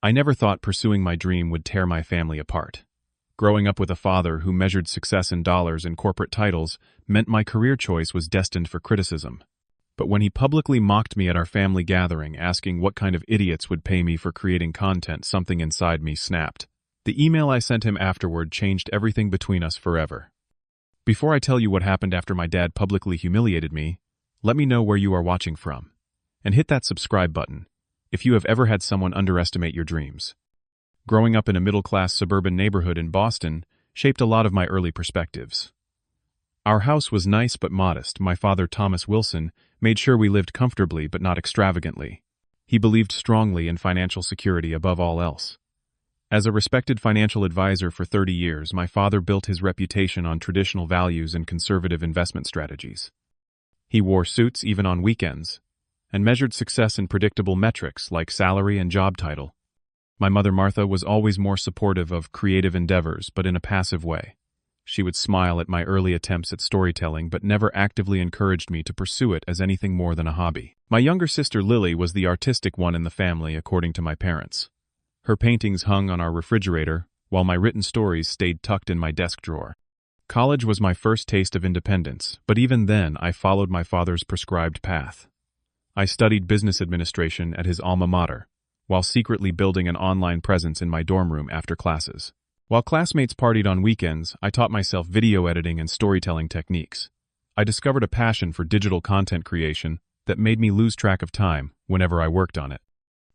I never thought pursuing my dream would tear my family apart. Growing up with a father who measured success in dollars and corporate titles meant my career choice was destined for criticism. But when he publicly mocked me at our family gathering, asking what kind of idiots would pay me for creating content, something inside me snapped. The email I sent him afterward changed everything between us forever. Before I tell you what happened after my dad publicly humiliated me, let me know where you are watching from. And hit that subscribe button if you have ever had someone underestimate your dreams. Growing up in a middle-class suburban neighborhood in Boston shaped a lot of my early perspectives. Our house was nice but modest. My father, Thomas Wilson, made sure we lived comfortably but not extravagantly. He believed strongly in financial security above all else. As a respected financial advisor for 30 years, my father built his reputation on traditional values and conservative investment strategies. He wore suits even on weekends, and measured success in predictable metrics like salary and job title. My mother, Martha, was always more supportive of creative endeavors, but in a passive way. She would smile at my early attempts at storytelling, but never actively encouraged me to pursue it as anything more than a hobby. My younger sister, Lily, was the artistic one in the family, according to my parents. Her paintings hung on our refrigerator, while my written stories stayed tucked in my desk drawer. College was my first taste of independence, but even then I followed my father's prescribed path. I studied business administration at his alma mater, while secretly building an online presence in my dorm room after classes. While classmates partied on weekends, I taught myself video editing and storytelling techniques. I discovered a passion for digital content creation that made me lose track of time whenever I worked on it.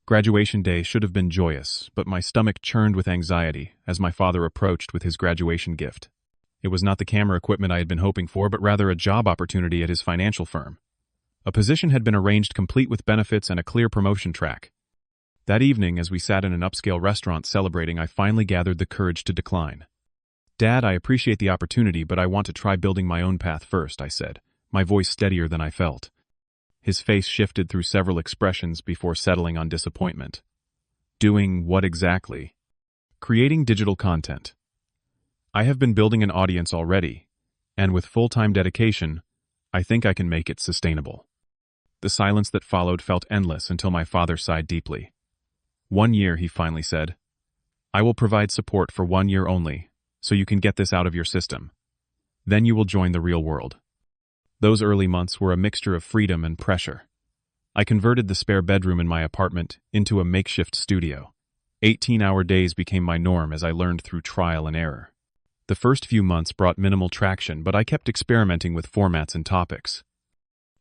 Graduation day should have been joyous, but my stomach churned with anxiety as my father approached with his graduation gift. It was not the camera equipment I had been hoping for, but rather a job opportunity at his financial firm. A position had been arranged complete with benefits and a clear promotion track. That evening, as we sat in an upscale restaurant celebrating, I finally gathered the courage to decline. "Dad, I appreciate the opportunity, but I want to try building my own path first," I said, my voice steadier than I felt. His face shifted through several expressions before settling on disappointment. "Doing what exactly?" "Creating digital content. I have been building an audience already, and with full-time dedication, I think I can make it sustainable." The silence that followed felt endless until my father sighed deeply. "1 year," he finally said. "I will provide support for 1 year only, so you can get this out of your system. Then you will join the real world." Those early months were a mixture of freedom and pressure. I converted the spare bedroom in my apartment into a makeshift studio. 18-hour days became my norm as I learned through trial and error. The first few months brought minimal traction, but I kept experimenting with formats and topics.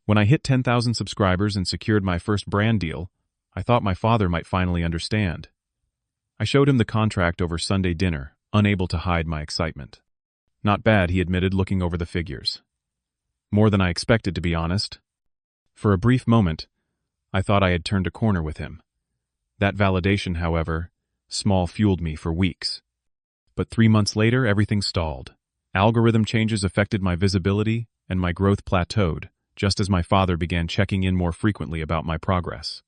When I hit 10,000 subscribers and secured my first brand deal, I thought my father might finally understand. I showed him the contract over Sunday dinner, unable to hide my excitement. "Not bad," he admitted, looking over the figures. "More than I expected, to be honest." For a brief moment, I thought I had turned a corner with him. That validation, however, small fueled me for weeks. But 3 months later, everything stalled. Algorithm changes affected my visibility, and my growth plateaued, just as my father began checking in more frequently about my progress.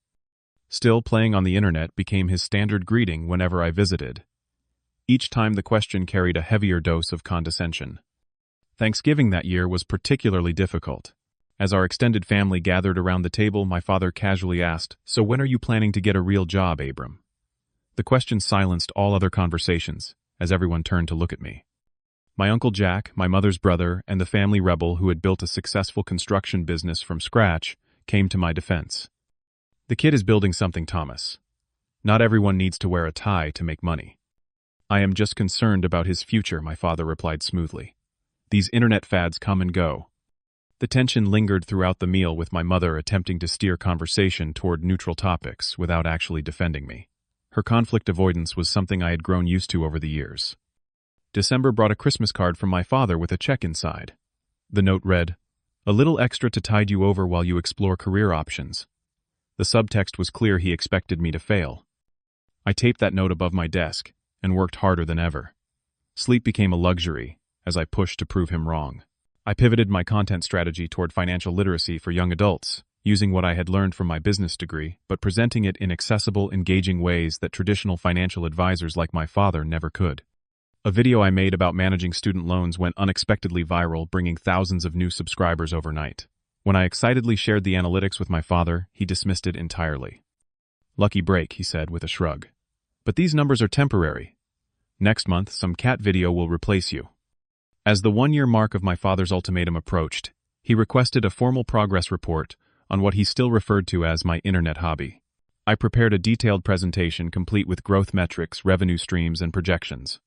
Still, playing on the internet became his standard greeting whenever I visited. Each time the question carried a heavier dose of condescension. Thanksgiving that year was particularly difficult. As our extended family gathered around the table, my father casually asked, "So when are you planning to get a real job, Abram?" The question silenced all other conversations, as everyone turned to look at me. My Uncle Jack, my mother's brother, and the family rebel who had built a successful construction business from scratch came to my defense. "The kid is building something, Thomas. Not everyone needs to wear a tie to make money." "I am just concerned about his future," my father replied smoothly. "These internet fads come and go." The tension lingered throughout the meal, with my mother attempting to steer conversation toward neutral topics without actually defending me. Her conflict avoidance was something I had grown used to over the years. December brought a Christmas card from my father with a check inside. The note read, "A little extra to tide you over while you explore career options." The subtext was clear: he expected me to fail. I taped that note above my desk and worked harder than ever. Sleep became a luxury as I pushed to prove him wrong. I pivoted my content strategy toward financial literacy for young adults, using what I had learned from my business degree, but presenting it in accessible, engaging ways that traditional financial advisors like my father never could. A video I made about managing student loans went unexpectedly viral, bringing thousands of new subscribers overnight. When I excitedly shared the analytics with my father, he dismissed it entirely. "Lucky break," he said with a shrug. But these numbers are temporary. Next month, some cat video will replace you. As the one-year mark of my father's ultimatum approached, he requested a formal progress report on what he still referred to as my internet hobby. I prepared a detailed presentation complete with growth metrics, revenue streams, and projections.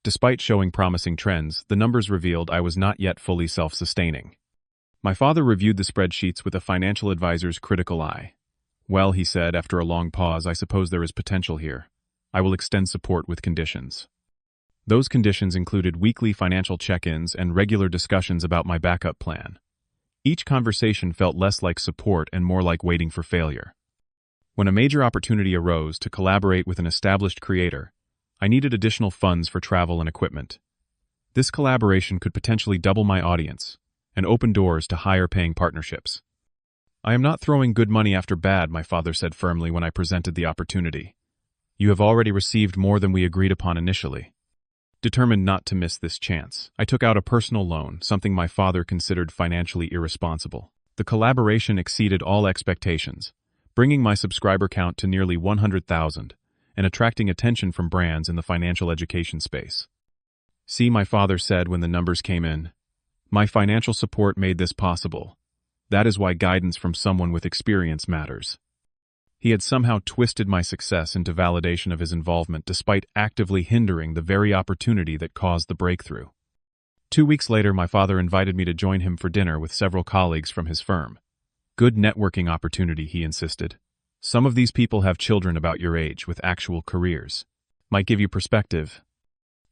Despite showing promising trends, the numbers revealed I was not yet fully self-sustaining. My father reviewed the spreadsheets with a financial advisor's critical eye. "Well," he said after a long pause, "I suppose there is potential here. I will extend support with conditions." Those conditions included weekly financial check-ins and regular discussions about my backup plan. Each conversation felt less like support and more like waiting for failure. When a major opportunity arose to collaborate with an established creator, I needed additional funds for travel and equipment. This collaboration could potentially double my audience and open doors to higher-paying partnerships. "I am not throwing good money after bad," my father said firmly when I presented the opportunity. "You have already received more than we agreed upon initially." Determined not to miss this chance, I took out a personal loan, something my father considered financially irresponsible. The collaboration exceeded all expectations, bringing my subscriber count to nearly 100,000 and attracting attention from brands in the financial education space. "See," my father said when the numbers came in, "my financial support made this possible. That is why guidance from someone with experience matters." He had somehow twisted my success into validation of his involvement despite actively hindering the very opportunity that caused the breakthrough. 2 weeks later, my father invited me to join him for dinner with several colleagues from his firm. "Good networking opportunity," he insisted. "Some of these people have children about your age with actual careers. Might give you perspective."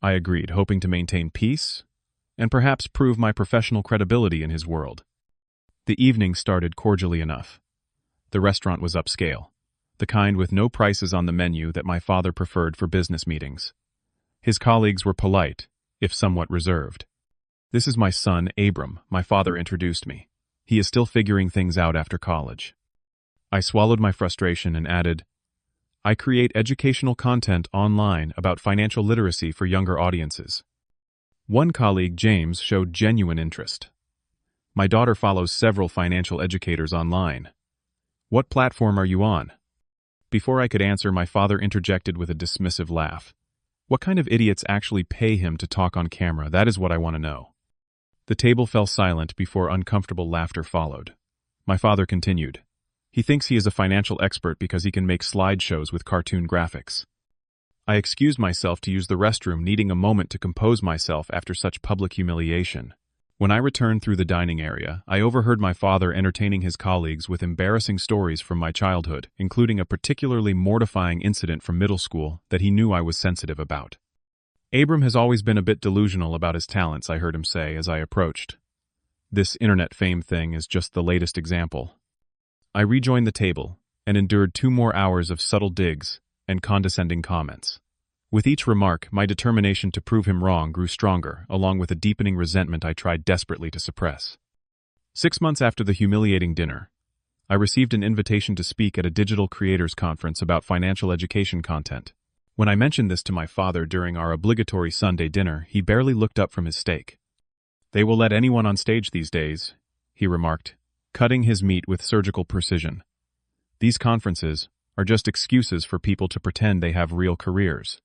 I agreed, hoping to maintain peace and perhaps prove my professional credibility in his world. The evening started cordially enough. The restaurant was upscale, the kind with no prices on the menu that my father preferred for business meetings. His colleagues were polite, if somewhat reserved. "This is my son, Abram," my father introduced me. "He is still figuring things out after college." I swallowed my frustration and added, "I create educational content online about financial literacy for younger audiences." One colleague, James, showed genuine interest. "My daughter follows several financial educators online. What platform are you on?" Before I could answer, my father interjected with a dismissive laugh. "What kind of idiots actually pay him to talk on camera? That is what I want to know." The table fell silent before uncomfortable laughter followed. My father continued, "He thinks he is a financial expert because he can make slideshows with cartoon graphics." I excused myself to use the restroom, needing a moment to compose myself after such public humiliation. When I returned through the dining area, I overheard my father entertaining his colleagues with embarrassing stories from my childhood, including a particularly mortifying incident from middle school that he knew I was sensitive about. "Abram has always been a bit delusional about his talents," I heard him say as I approached. "This internet fame thing is just the latest example." I rejoined the table and endured 2 more hours of subtle digs and condescending comments. With each remark, my determination to prove him wrong grew stronger, along with a deepening resentment I tried desperately to suppress. 6 months after the humiliating dinner, I received an invitation to speak at a digital creators conference about financial education content. When I mentioned this to my father during our obligatory Sunday dinner, he barely looked up from his steak. "They will let anyone on stage these days," he remarked, cutting his meat with surgical precision. "These conferences are just excuses for people to pretend they have real careers."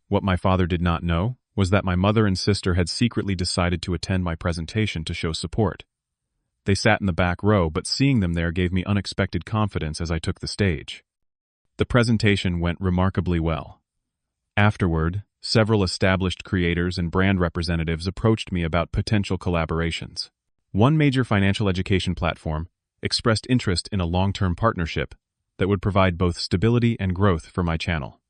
What my father did not know was that my mother and sister had secretly decided to attend my presentation to show support. They sat in the back row, but seeing them there gave me unexpected confidence as I took the stage. The presentation went remarkably well. Afterward, several established creators and brand representatives approached me about potential collaborations. One major financial education platform expressed interest in a long-term partnership that would provide both stability and growth for my channel.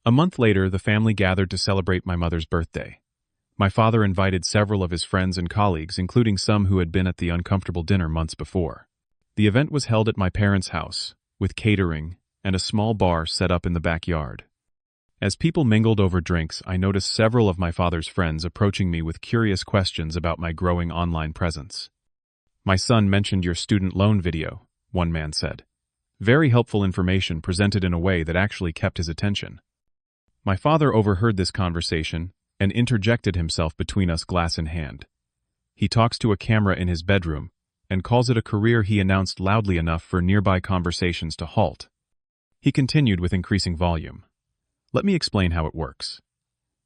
A month later, the family gathered to celebrate my mother's birthday. My father invited several of his friends and colleagues, including some who had been at the uncomfortable dinner months before. The event was held at my parents' house, with catering and a small bar set up in the backyard. As people mingled over drinks, I noticed several of my father's friends approaching me with curious questions about my growing online presence. "My son mentioned your student loan video," one man said. "Very helpful information presented in a way that actually kept his attention." My father overheard this conversation and interjected himself between us, glass in hand. "He talks to a camera in his bedroom and calls it a career," he announced loudly enough for nearby conversations to halt. He continued with increasing volume. Let me explain how it works.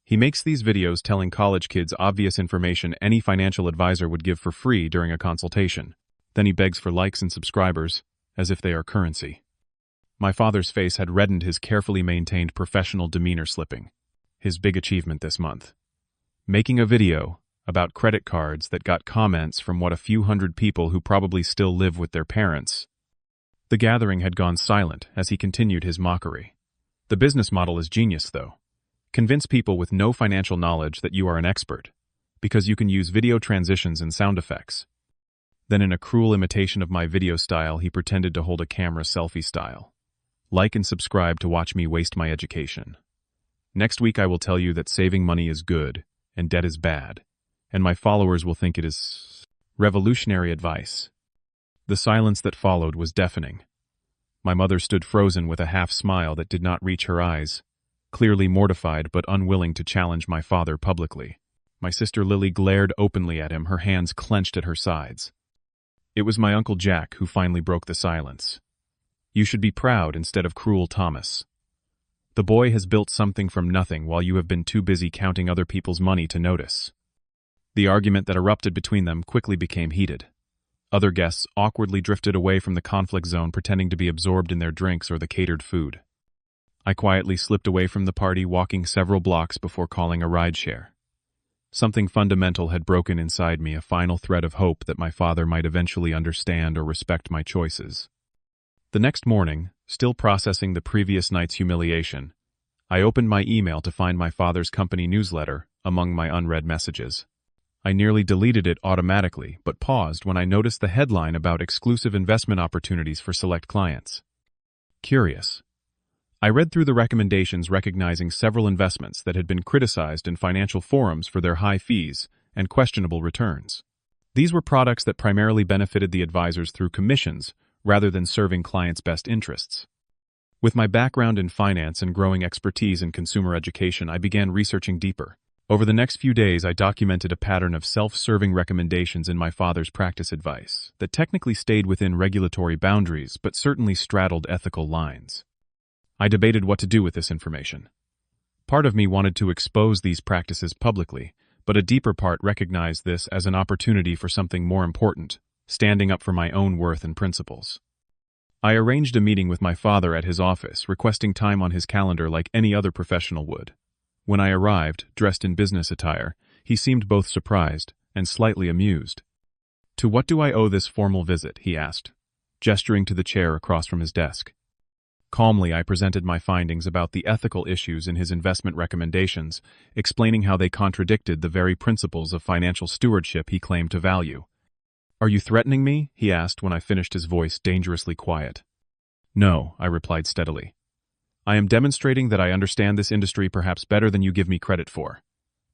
He makes these videos telling college kids obvious information any financial advisor would give for free during a consultation. Then he begs for likes and subscribers, as if they are currency. My father's face had reddened, his carefully maintained professional demeanor slipping. His big achievement this month. Making a video about credit cards that got comments from what a few hundred people who probably still live with their parents. The gathering had gone silent as he continued his mockery. The business model is genius, though. Convince people with no financial knowledge that you are an expert, because you can use video transitions and sound effects. Then, in a cruel imitation of my video style, he pretended to hold a camera selfie style. Like and subscribe to watch me waste my education. Next week I will tell you that saving money is good and debt is bad, and my followers will think it is revolutionary advice. The silence that followed was deafening. My mother stood frozen with a half-smile that did not reach her eyes, clearly mortified but unwilling to challenge my father publicly. My sister Lily glared openly at him, her hands clenched at her sides. It was my Uncle Jack who finally broke the silence. You should be proud instead of cruel, Thomas. The boy has built something from nothing while you have been too busy counting other people's money to notice. The argument that erupted between them quickly became heated. Other guests awkwardly drifted away from the conflict zone, pretending to be absorbed in their drinks or the catered food. I quietly slipped away from the party, walking several blocks before calling a rideshare. Something fundamental had broken inside me, a final thread of hope that my father might eventually understand or respect my choices. The next morning, still processing the previous night's humiliation, I opened my email to find my father's company newsletter among my unread messages. I nearly deleted it automatically, but paused when I noticed the headline about exclusive investment opportunities for select clients. Curious. I read through the recommendations, recognizing several investments that had been criticized in financial forums for their high fees and questionable returns. These were products that primarily benefited the advisors through commissions rather than serving clients' best interests. With my background in finance and growing expertise in consumer education, I began researching deeper. Over the next few days, I documented a pattern of self-serving recommendations in my father's practice advice that technically stayed within regulatory boundaries but certainly straddled ethical lines. I debated what to do with this information. Part of me wanted to expose these practices publicly, but a deeper part recognized this as an opportunity for something more important, standing up for my own worth and principles. I arranged a meeting with my father at his office, requesting time on his calendar like any other professional would. When I arrived, dressed in business attire, he seemed both surprised and slightly amused. "To what do I owe this formal visit?" he asked, gesturing to the chair across from his desk. Calmly, I presented my findings about the ethical issues in his investment recommendations, explaining how they contradicted the very principles of financial stewardship he claimed to value. "Are you threatening me?" he asked when I finished, his voice dangerously quiet. "No," I replied steadily. "I am demonstrating that I understand this industry perhaps better than you give me credit for.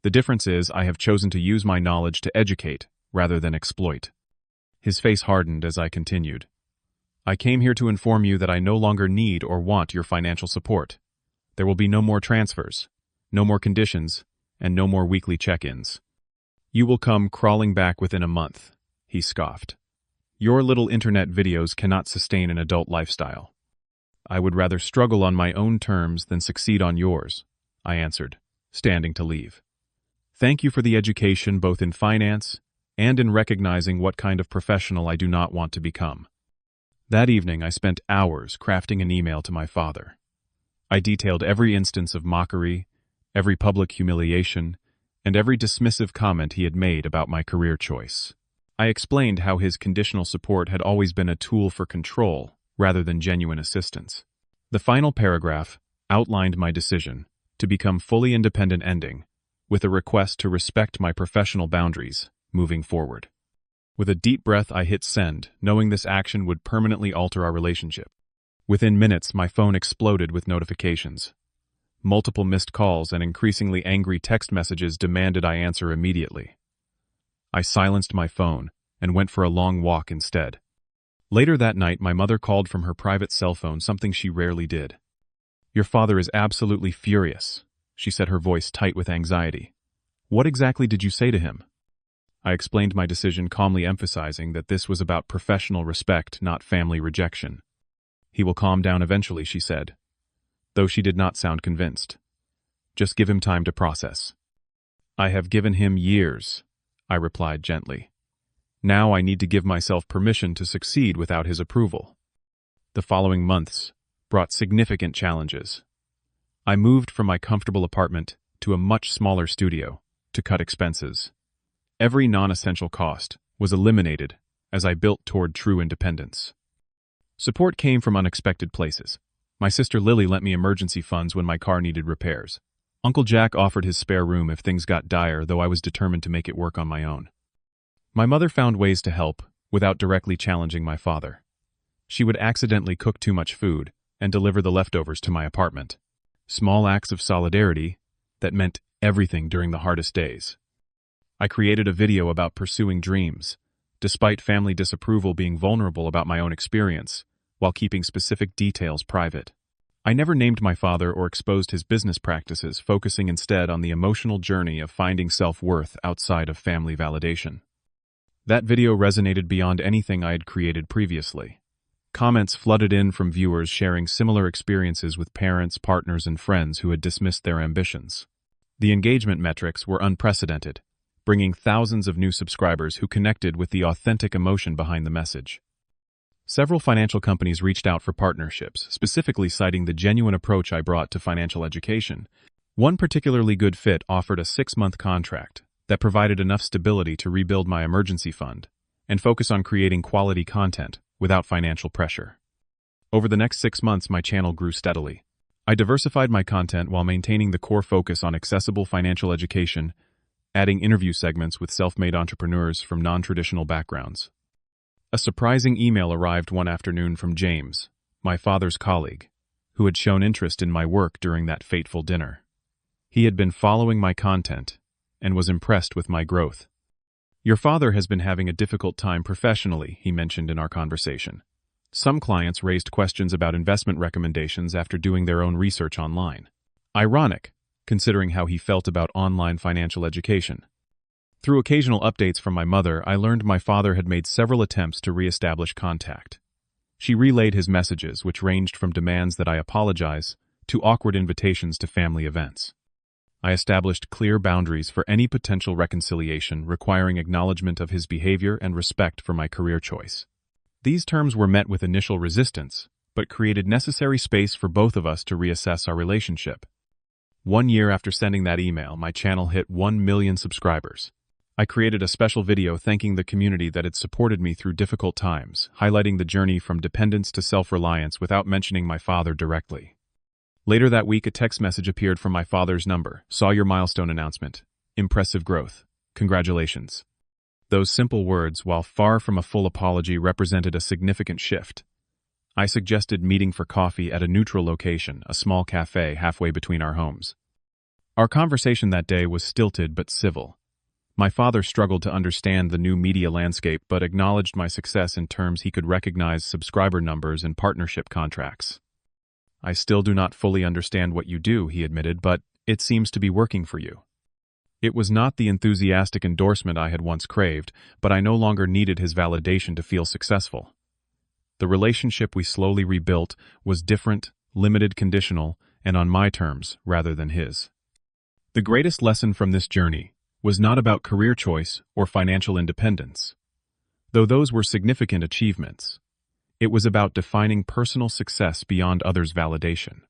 The difference is I have chosen to use my knowledge to educate rather than exploit." His face hardened as I continued. "I came here to inform you that I no longer need or want your financial support. There will be no more transfers, no more conditions, and no more weekly check-ins. You will come crawling back within a month," he scoffed. "Your little internet videos cannot sustain an adult lifestyle." "I would rather struggle on my own terms than succeed on yours," I answered, standing to leave. "Thank you for the education both in finance and in recognizing what kind of professional I do not want to become." That evening, I spent hours crafting an email to my father. I detailed every instance of mockery, every public humiliation, and every dismissive comment he had made about my career choice. I explained how his conditional support had always been a tool for control rather than genuine assistance. The final paragraph outlined my decision to become fully independent, ending with a request to respect my professional boundaries moving forward. With a deep breath, I hit send, knowing this action would permanently alter our relationship. Within minutes, my phone exploded with notifications. Multiple missed calls and increasingly angry text messages demanded I answer immediately. I silenced my phone and went for a long walk instead. Later that night, my mother called from her private cell phone, something she rarely did. "Your father is absolutely furious," she said, her voice tight with anxiety. "What exactly did you say to him?" I explained my decision, calmly emphasizing that this was about professional respect, not family rejection. "He will calm down eventually," she said, though she did not sound convinced. Just give him time to process. I have given him years, I replied gently. Now I need to give myself permission to succeed without his approval. The following months brought significant challenges. I moved from my comfortable apartment to a much smaller studio to cut expenses. Every non-essential cost was eliminated as I built toward true independence. Support came from unexpected places. My sister Lily lent me emergency funds when my car needed repairs. Uncle Jack offered his spare room if things got dire, though I was determined to make it work on my own. My mother found ways to help without directly challenging my father. She would accidentally cook too much food and deliver the leftovers to my apartment. Small acts of solidarity that meant everything during the hardest days. I created a video about pursuing dreams, despite family disapproval, being vulnerable about my own experience, while keeping specific details private. I never named my father or exposed his business practices, focusing instead on the emotional journey of finding self-worth outside of family validation. That video resonated beyond anything I had created previously. Comments flooded in from viewers sharing similar experiences with parents, partners, and friends who had dismissed their ambitions. The engagement metrics were unprecedented, bringing thousands of new subscribers who connected with the authentic emotion behind the message. Several financial companies reached out for partnerships, specifically citing the genuine approach I brought to financial education. One particularly good fit offered a 6-month contract that provided enough stability to rebuild my emergency fund and focus on creating quality content without financial pressure. Over the next 6 months, my channel grew steadily. I diversified my content while maintaining the core focus on accessible financial education, adding interview segments with self-made entrepreneurs from non-traditional backgrounds. A surprising email arrived one afternoon from James, my father's colleague, who had shown interest in my work during that fateful dinner. He had been following my content and was impressed with my growth. "Your father has been having a difficult time professionally," he mentioned in our conversation. Some clients raised questions about investment recommendations after doing their own research online. Ironic, considering how he felt about online financial education. Through occasional updates from my mother, I learned my father had made several attempts to re-establish contact. She relayed his messages, which ranged from demands that I apologize to awkward invitations to family events. I established clear boundaries for any potential reconciliation, requiring acknowledgement of his behavior and respect for my career choice. These terms were met with initial resistance, but created necessary space for both of us to reassess our relationship. 1 year after sending that email, my channel hit 1 million subscribers. I created a special video thanking the community that had supported me through difficult times, highlighting the journey from dependence to self-reliance without mentioning my father directly. Later that week, a text message appeared from my father's number. "Saw your milestone announcement. Impressive growth. Congratulations." Those simple words, while far from a full apology, represented a significant shift. I suggested meeting for coffee at a neutral location, a small cafe halfway between our homes. Our conversation that day was stilted but civil. My father struggled to understand the new media landscape, but acknowledged my success in terms he could recognize: subscriber numbers and partnership contracts. "I still do not fully understand what you do," he admitted, "but it seems to be working for you." It was not the enthusiastic endorsement I had once craved, but I no longer needed his validation to feel successful. The relationship we slowly rebuilt was different, limited, conditional, and on my terms rather than his. The greatest lesson from this journey was not about career choice or financial independence. Though those were significant achievements, it was about defining personal success beyond others' validation.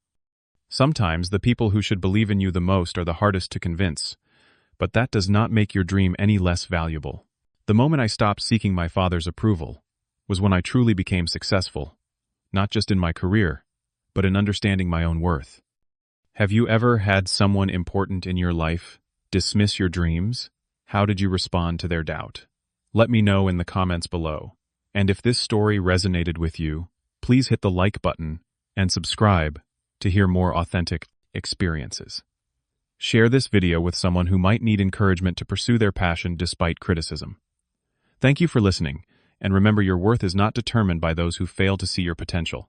Sometimes the people who should believe in you the most are the hardest to convince, but that does not make your dream any less valuable. The moment I stopped seeking my father's approval was when I truly became successful, not just in my career, but in understanding my own worth. Have you ever had someone important in your life dismiss your dreams? How did you respond to their doubt? Let me know in the comments below. And if this story resonated with you, please hit the like button and subscribe to hear more authentic experiences. Share this video with someone who might need encouragement to pursue their passion despite criticism. Thank you for listening, and remember, your worth is not determined by those who fail to see your potential.